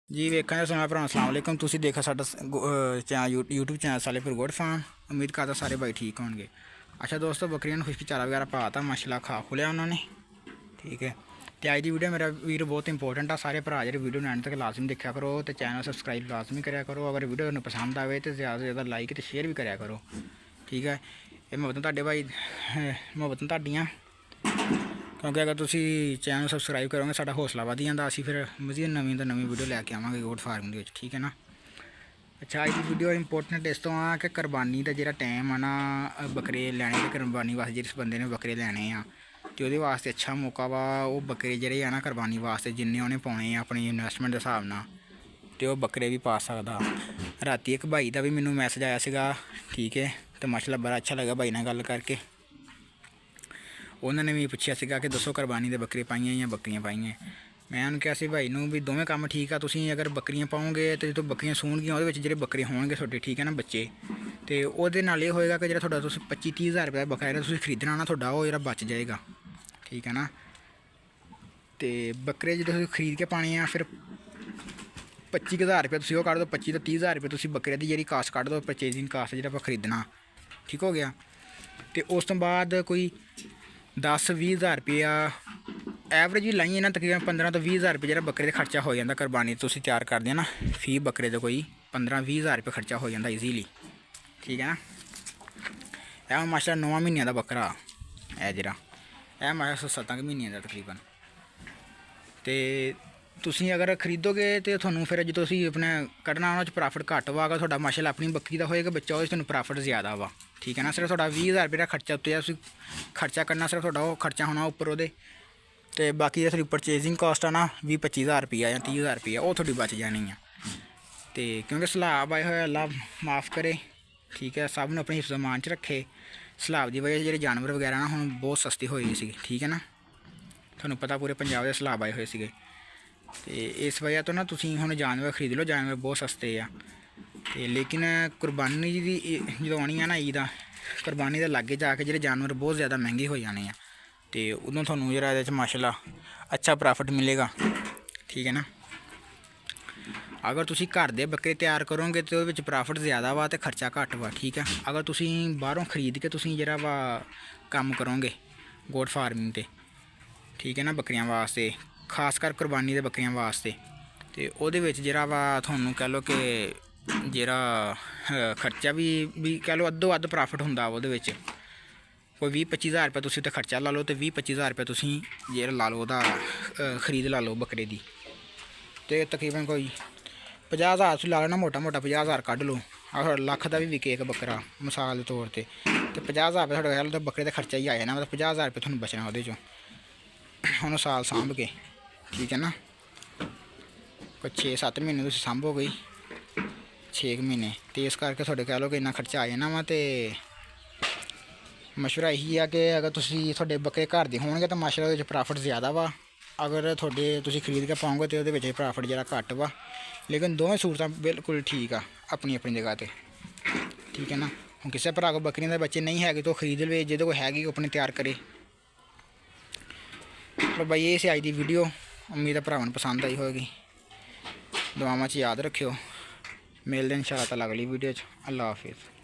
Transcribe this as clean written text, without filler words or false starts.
जी वेखा सुना भरा असलामकुम तुम देखा साडा यूट्यूब चैनल सालेपुर गोड फार्म। उम्मीद करता सारे भाई ठीक होंगे। अच्छा दोस्तों बकरियां खुशकी चारा वगैरह पाता माशाल्लाह खा खुलिया उन्होंने। ठीक है तो अज की वीडियो मेरा वीर बहुत इंपॉर्टेंट है। सारे भरा जो वीडियो एंड तक लाजमी देखा करो तो चैनल सबसक्राइब लाजमी करा करो। अगर वीडियो पसंद आए तो ज़्यादा से ज़्यादा लाइक तो शेयर भी करा करो। ठीक है ये मुहब्बतां तुहाडे भाई मुहब्बतां तुहाडियां क्योंकि अगर तुम चैनल सबसक्राइब करोगे साडा हौसला वध जाता। असीं फिर मजीद नवीं तो नवीं वीडियो लैके आवांगे गोट फार्म के। ठीक है ना। अच्छा अज की वीडियो इंपोर्टेंट इस तो आ कि कुरबानी का जो टाइम है ना बकरे लैने ते कुरबानी वास्ते जिस बंदे ने बकरे लैने आ तो वो वास्ते अच्छा मौका वा। वो बकरे जेह्ड़े आ ना कुरबानी वास्ते जिन्ने उन्हें पाने अपनी इन्वेस्टमेंट के हिसाब नाल तो बकरे भी पा सकदा। राती एक भाई का भी मैनू मैसेज आया सीगा। ठीक है तो माशाल्लाह बड़ा अच्छा लगा भाई नाल गल करके। उन्होंने भी पूछा सीगा कि दसो कुरबानी दे बकरे पाइए या बकरियां पाइए। मैं उन्होंने कहा सी भाई भी दोवें काम ठीक है। तुसीं अगर बकरियां पाओगे तो जो बकरियां सूणगियां वो जो बकरे होणगे थोड़े ठीक है ना बच्चे तो वो ये होएगा कि जो थोड़ा 25-30 हज़ार रुपये का बकरा जो तुसीं खरीदना ना थोड़ा वो जो बच जाएगा। ठीक है ना। तो बकरे जो तुसीं खरीद के पाने हैं फिर 25,000 रुपये तुसीं वो कढ़ दो। 25 तो 30 हज़ार रुपये तुसीं बकरे की जी कास्ट कढ़ दो परचेजिंग कास्ट जो आप खरीदना। ठीक हो गया। तो उस तो बाद कोई 10-20 हज़ार रुपया एवरेज भी लाइए ना तकरीबन 15 तो 20 हज़ार रुपये जो बकरे का खर्चा हो जाता। कुरबानी तुसीं तैयार करदे ना फी बकरे का कोई 15-20 हज़ार रुपये खर्चा हो जाता ईजीली। ठीक है ना। यह माशाल्लाह 9 महीनों का बकरा है जरा यह माशाल्लाह 7 महीनों का तकरीबन। तो तुसीं अगर खरीदोगे तो थोनों फिर जो तुसीं अपने कढ़ना उन्होंने प्रॉफिट घट्ट वा। अगर थोड़ा माशाल्लाह अपनी बकरी का होएगा बच्चा वो थोनों प्रॉफिट ज़्यादा वा। ठीक है ना। सिर्फ थोड़ा 20 हज़ार रुपये का खर्चा उत्ते खर्चा करना सिर्फ थोड़ा वो खर्चा होना उपर वो तो बाकी जो थोड़ी परचेजिंग कास्ट है ना 20-25 हज़ार रुपया या 30 हज़ार रुपया वो थोड़ी बच जानी है। तो क्योंकि सैलाब आए हुए अल्लाह माफ़ करे। ठीक है सब ने अपने हिफ्ज़ मान च रखे। सैलाब की वजह से जो जानवर वगैरह ना हुण बहुत सस्ते होए सी। ठीक है ना। थोनों पता पूरे पंजाब के सैलाब आए हुए थे तो इस वजह तो ना तुसीं हुण जानवर खरीद लो। जानवर बहुत सस्ते आ तो लेकिन कुरबानी की जो आनी है ना ईद कुरबानी के लागे जाके जो जानवर बहुत ज़्यादा महंगे हो जाने हैं तो उदों थोनों जो माशाल्लाह अच्छा प्रॉफिट मिलेगा। ठीक है ना। अगर तुसीं घर दे बकरे तैयार करोगे तो वो प्रॉफिट ज़्यादा वा तो खर्चा घट वा। ठीक है। अगर तुसीं बाहरों खरीद के तुसीं जरा वा काम करोगे गोट फार्मिंग ते ठीक है ना बकरियां वास्ते खासकर कुरबानी के बकरियां वास्ते तो वो जरा वा थोनों कह लो कि जरा खर्चा भी कह लो अद्धो अद्ध प्रॉफिट होंदा वो कोई 20-25 हज़ार रुपया तुसीं तो खर्चा ला लो तो 20-25 हज़ार रुपया तुसीं जेह्ड़ा ला लो खरीद ला लो बकरे की तो तकरीबन कोई 50 हज़ार तुसीं ला लो ना मोटा 50 हज़ार कढ़ लो। अगर लक्ख का भी विके एक बकरा मिसाल के तौर पर तो 50 हज़ार रुपये थोड़ा तो बकरे का खर्चा ही आ जाना। मतलब 50 हज़ार रुपये थोनों बचना वो उन्होंने साल सांभ के। ठीक है ना। कोई 6-7 महीने तुसीं सांभोगे 6 महीने तो इस करके थोड़े कह लो कि इन्ना खर्चा आ जाना वा। तो मशवरा यही है कि अगर तुसीं थोड़े बकरे घर दे होणगे तो माशाल्लाह वो प्रॉफिट ज़्यादा वा। अगर थोड़े तुसीं खरीद के पाओगे तो वो प्रॉफिट जरा घट वा। लेकिन दोवें सूरतां बिल्कुल ठीक आ अपनी अपनी जगह पर। ठीक है ना। हुण किसी भरा को बकरियां दे बच्चे नहीं है तो खरीद ले जो कोई हैगी अपने तैयार करे। तो भाई ये सी अज की वीडियो उम्मीद है भरावां नूं पसंद आई होगी। दुआवां च याद रखियो। मिलदे इंशाअल्लाह ताला अगली वीडियो च। अल्लाह हाफिज़।